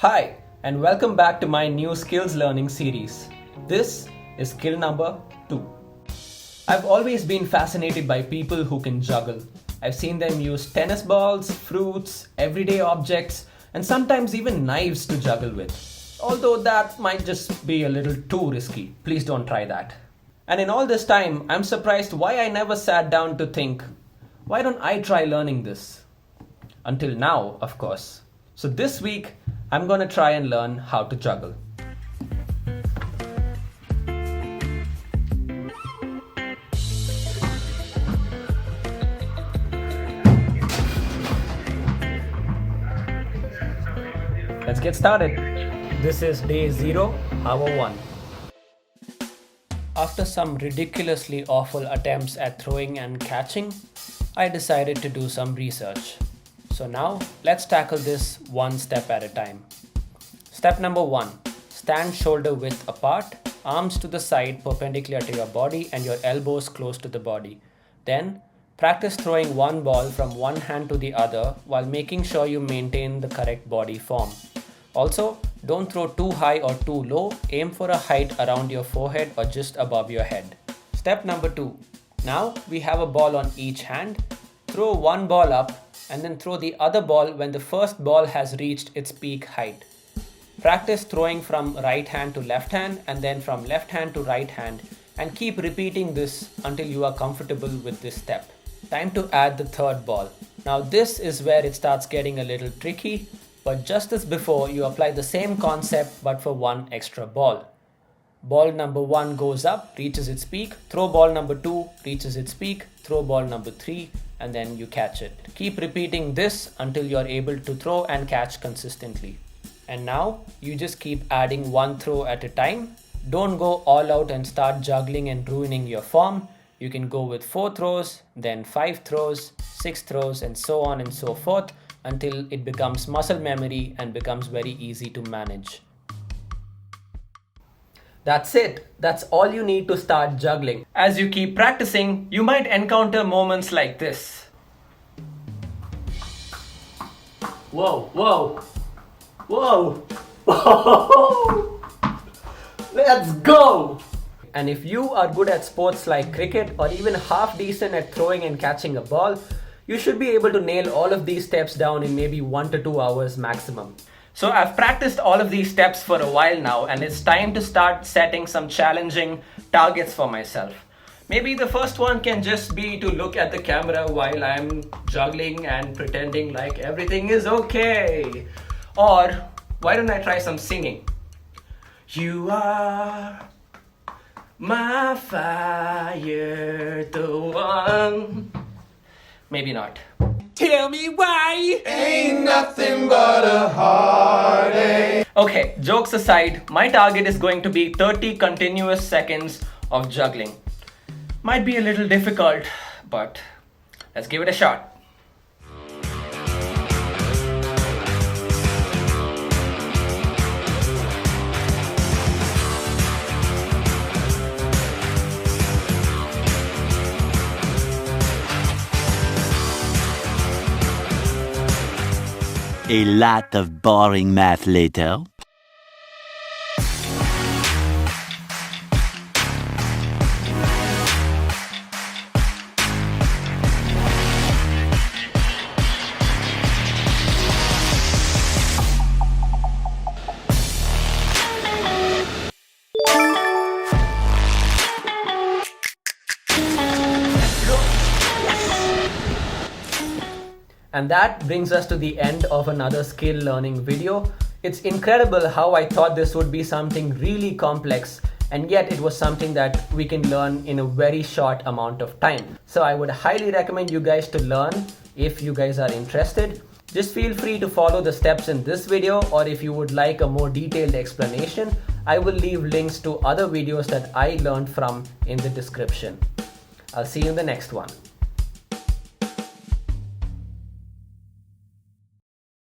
Hi, and welcome back to my new skills learning series. This is skill number 2. I've always been fascinated by people who can juggle. I've seen them use tennis balls, fruits, everyday objects, and sometimes even knives to juggle with. Although that might just be a little too risky. Please don't try that. And in all this time, I'm surprised why I never sat down to think, why don't I try learning this? Until now, of course. So this week, I'm gonna try and learn how to juggle. Let's get started. This is day 0, hour 1. After some ridiculously awful attempts at throwing and catching, I decided to do some research. So now, let's tackle this one step at a time. Step number 1. Stand shoulder width apart, arms to the side perpendicular to your body and your elbows close to the body. Then, practice throwing one ball from one hand to the other while making sure you maintain the correct body form. Also, don't throw too high or too low, aim for a height around your forehead or just above your head. Step number 2. Now, we have a ball on each hand. Throw one ball up and then throw the other ball when the first ball has reached its peak height. Practice throwing from right hand to left hand and then from left hand to right hand and keep repeating this until you are comfortable with this step. Time to add the third ball. Now this is where it starts getting a little tricky, but just as before, you apply the same concept but for one extra ball. Ball number 1 goes up, reaches its peak, throw ball number 2, reaches its peak, throw ball number 3, and then you catch it. Keep repeating this until you are able to throw and catch consistently. And now, you just keep adding one throw at a time. Don't go all out and start juggling and ruining your form. You can go with 4 throws, then 5 throws, 6 throws, and so on and so forth until it becomes muscle memory and becomes very easy to manage. That's it. That's all you need to start juggling. As you keep practicing, you might encounter moments like this. Whoa, whoa, whoa, whoa. Let's go! And if you are good at sports like cricket or even half decent at throwing and catching a ball, you should be able to nail all of these steps down in maybe 1 to 2 hours maximum. So I've practiced all of these steps for a while now, and it's time to start setting some challenging targets for myself. Maybe the first one can just be to look at the camera while I'm juggling and pretending like everything is okay. Or why don't I try some singing? You are my fire, the one. Maybe not. Tell me why. Ain't nothing but a heartache. Okay, jokes aside, my target is going to be 30 continuous seconds of juggling. Might be a little difficult, but let's give it a shot. A lot of boring math later. And that brings us to the end of another skill learning video. It's incredible how I thought this would be something really complex, and yet it was something that we can learn in a very short amount of time. So I would highly recommend you guys to learn if you guys are interested. Just feel free to follow the steps in this video, or if you would like a more detailed explanation, I will leave links to other videos that I learned from in the description. I'll see you in the next one.